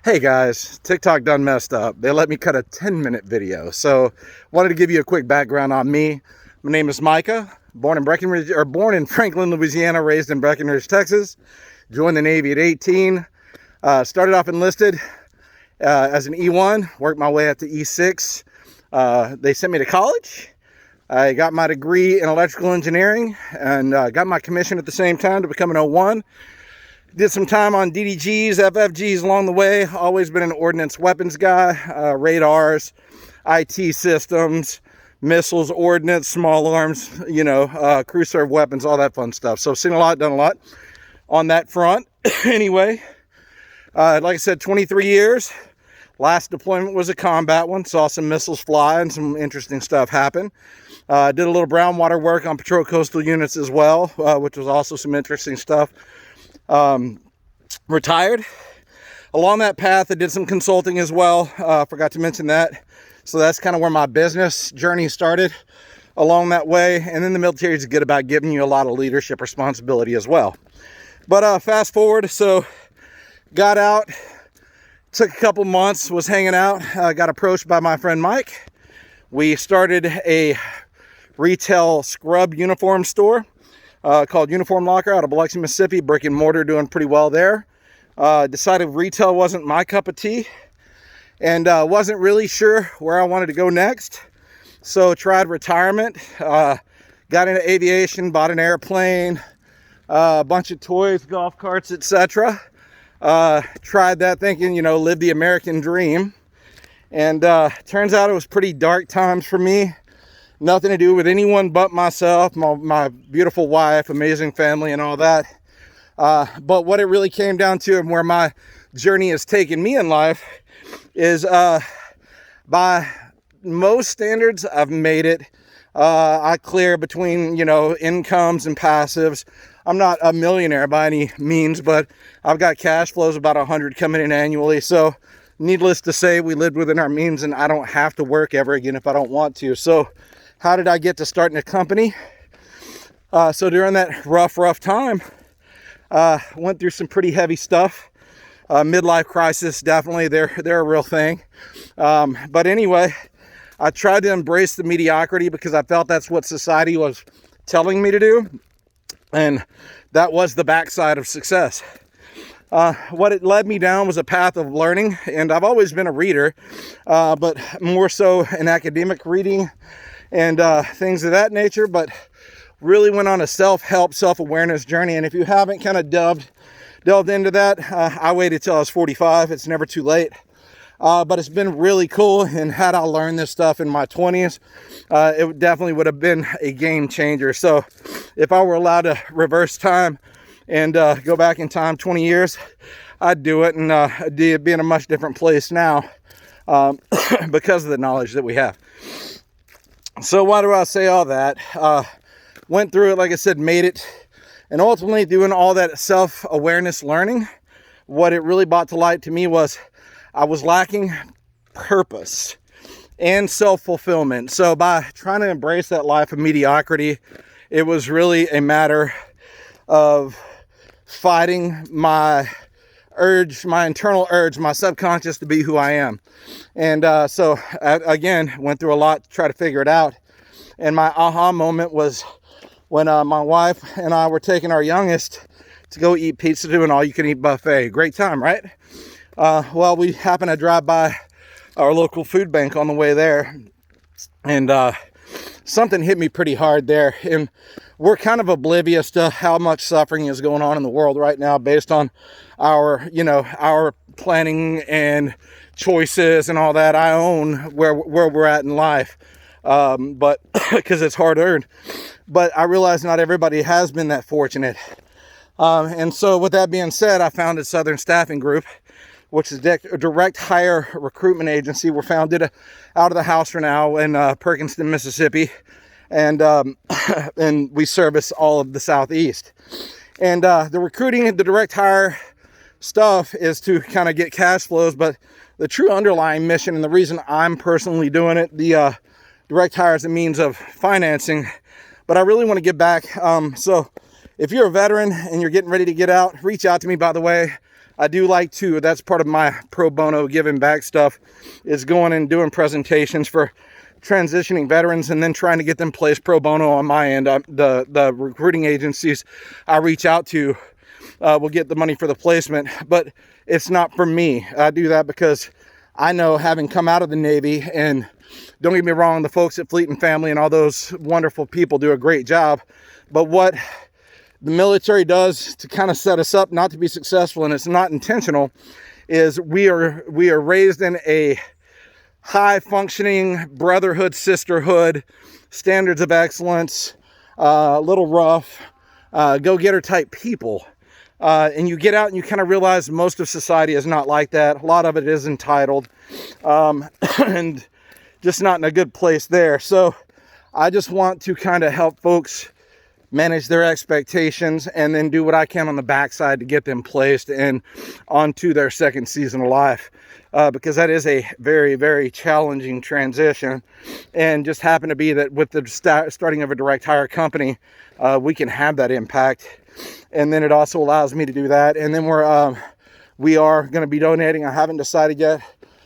Hey guys, TikTok done messed up. They let me cut a 10-minute video. So wanted to give you a quick background on me. My name is Micah, born in Franklin, Louisiana, raised in Breckenridge, Texas. Joined the Navy at 18. Started off enlisted as an E1, worked my way up to E6. They sent me to college. I got my degree in electrical engineering and got my commission at the same time to become an O1. Did some time on DDGs, FFGs along the way. Always been an ordnance weapons guy, radars, IT systems, missiles, ordnance, small arms, crew serve weapons, all that fun stuff. So seen a lot, done a lot on that front. Anyway, like I said, 23 years. Last deployment was a combat one. Saw some missiles fly and some interesting stuff happen. Did a little brown water work on patrol coastal units as well, which was also some interesting stuff. Retired. Along that path, I did some consulting as well. Forgot to mention that. So that's kind of where my business journey started along that way. And then the military is good about giving you a lot of leadership responsibility as well. But fast forward, so got out, took a couple months, was hanging out, got approached by my friend Mike. We started a retail scrub uniform store called Uniform Locker out of Biloxi, Mississippi. Brick and mortar, doing pretty well there. Decided retail wasn't my cup of tea and wasn't really sure where I wanted to go next. So tried retirement, got into aviation, bought an airplane, a bunch of toys, golf carts, etc. Tried that thinking, live the American dream. And turns out it was pretty dark times for me. Nothing to do with anyone but myself, my beautiful wife, amazing family, and all that. But what it really came down to, and where my journey has taken me in life, is by most standards, I've made it. I clear between, incomes and passives. I'm not a millionaire by any means, but I've got cash flows about 100 coming in annually. So needless to say, we lived within our means, and I don't have to work ever again if I don't want to. So how did I get to starting a company? So during that rough time, went through some pretty heavy stuff. Midlife crisis, definitely, they're a real thing. But anyway, I tried to embrace the mediocrity because I felt that's what society was telling me to do. And that was the backside of success. What it led me down was a path of learning. And I've always been a reader, but more so in academic reading and things of that nature, but really went on a self-help, self-awareness journey. And if you haven't kind of delved into that, I waited till I was 45. It's never too late. But it's been really cool. And had I learned this stuff in my 20s, it definitely would have been a game changer. So if I were allowed to reverse time and go back in time 20 years, I'd do it. And I'd be in a much different place now because of the knowledge that we have. So why do I say all that? Went through it, like I said, made it. And ultimately doing all that self-awareness learning, what it really brought to light to me was I was lacking purpose and self-fulfillment. So by trying to embrace that life of mediocrity, it was really a matter of fighting my urge, my internal urge, my subconscious to be who I am. And so again, went through a lot to try to figure it out. And my aha moment was when my wife and I were taking our youngest to go eat pizza to an all-you-can-eat buffet. Great time, right? Well, we happened to drive by our local food bank on the way there. And something hit me pretty hard there. And we're kind of oblivious to how much suffering is going on in the world right now based on our planning and choices and all that. I own where we're at in life, but because it's hard earned. But I realize not everybody has been that fortunate. And so with that being said, I founded Southern Staffing Group, which is a direct hire recruitment agency. We're founded out of the house for now in Perkinston, Mississippi. And and we service all of the Southeast. And the recruiting and the direct hire stuff is to kind of get cash flows, but the true underlying mission and the reason I'm personally doing it, the direct hire is a means of financing, but I really want to give back. So if you're a veteran and you're getting ready to get out, reach out to me, by the way. I do like to, that's part of my pro bono giving back stuff, is going and doing presentations for transitioning veterans and then trying to get them placed pro bono on my end. The recruiting agencies I reach out to will get the money for the placement, but it's not for me. I do that because I know, having come out of the Navy, and don't get me wrong, the folks at Fleet and Family and all those wonderful people do a great job, but what the military does to kind of set us up not to be successful, and it's not intentional, is we are raised in a high functioning brotherhood, sisterhood, standards of excellence, a little rough, go-getter type people. And you get out and you kind of realize most of society is not like that. A lot of it is entitled, and just not in a good place there. So I just want to kind of help folks manage their expectations and then do what I can on the backside to get them placed and onto their second season of life. Because that is a very, very challenging transition, and just happen to be that with the starting of a direct hire company, we can have that impact. And then it also allows me to do that. And then we are going to be donating. I haven't decided yet.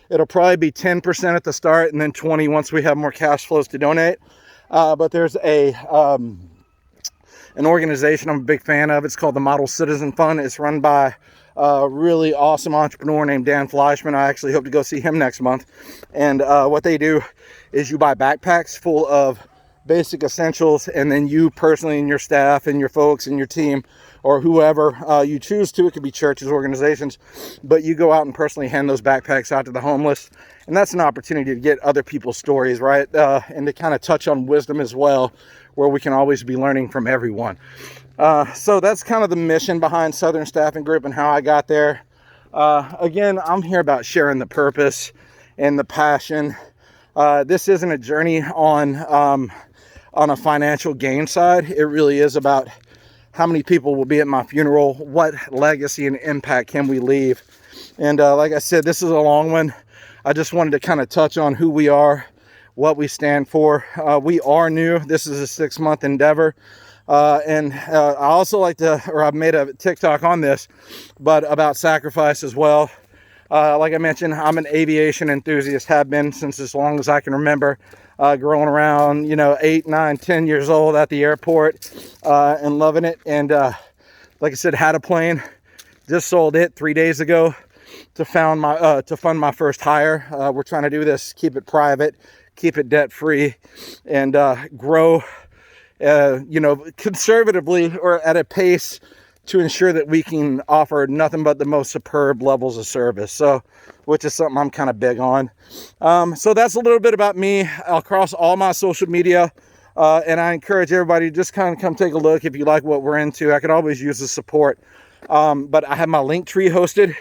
It'll probably be 10% at the start and then 20 once we have more cash flows to donate. But there's an organization I'm a big fan of. It's called the Model Citizen Fund. It's run by a really awesome entrepreneur named Dan Fleischman. I actually hope to go see him next month. And what they do is you buy backpacks full of basic essentials, and then you personally and your staff and your folks and your team, or whoever you choose to, it could be churches, organizations, but you go out and personally hand those backpacks out to the homeless. And that's an opportunity to get other people's stories, right? And to kind of touch on wisdom as well, where we can always be learning from everyone. So that's kind of the mission behind Southern Staffing Group and how I got there. Again, I'm here about sharing the purpose and the passion. This isn't a journey on a financial gain side. It really is about how many people will be at my funeral, what legacy and impact can we leave. And like I said, this is a long one. I just wanted to kind of touch on who we are, what we stand for. We are new. This is a 6-month endeavor. And I also like to, or I've made a TikTok on this, but about sacrifice as well. Like I mentioned, I'm an aviation enthusiast, have been since as long as I can remember, growing around, 8, 9, 10 years old at the airport, and loving it. And like I said, had a plane, just sold it 3 days ago to fund my first hire. We're trying to do this, keep it private, keep it debt free, and grow conservatively, or at a pace to ensure that we can offer nothing but the most superb levels of service. So, which is something I'm kind of big on. So that's a little bit about me across all my social media. And I encourage everybody to just kind of come take a look if you like what we're into. I could always use the support. But I have my Linktree hosted.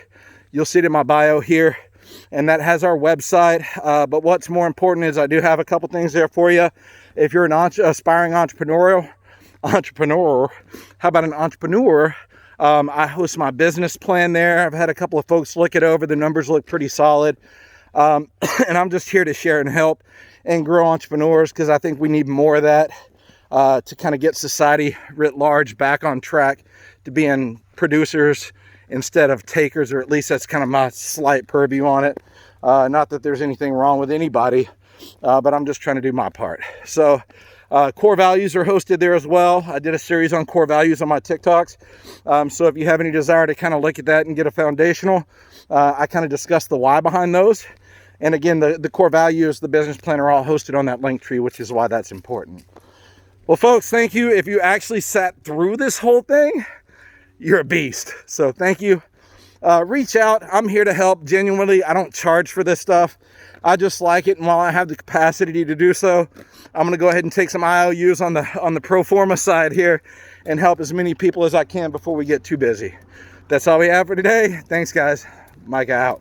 You'll see it in my bio here. And that has our website. But what's more important is I do have a couple things there for you. If you're an aspiring entrepreneur, how about an entrepreneur? I host my business plan there. I've had a couple of folks look it over. The numbers look pretty solid. And I'm just here to share and help and grow entrepreneurs, because I think we need more of that to kind of get society writ large back on track to being producers instead of takers, or at least that's kind of my slight purview on it. Not that there's anything wrong with anybody, but I'm just trying to do my part. So core values are hosted there as well. I did a series on core values on my TikToks. So if you have any desire to kind of look at that and get a foundational, I kind of discuss the why behind those. And again, the core values, the business plan are all hosted on that Linktree, which is why that's important. Well, folks, thank you. If you actually sat through this whole thing, you're a beast. So thank you. Reach out. I'm here to help. Genuinely, I don't charge for this stuff. I just like it, and while I have the capacity to do so, I'm going to go ahead and take some IOUs on the pro forma side here and help as many people as I can before we get too busy. That's all we have for today. Thanks, guys. Micah out.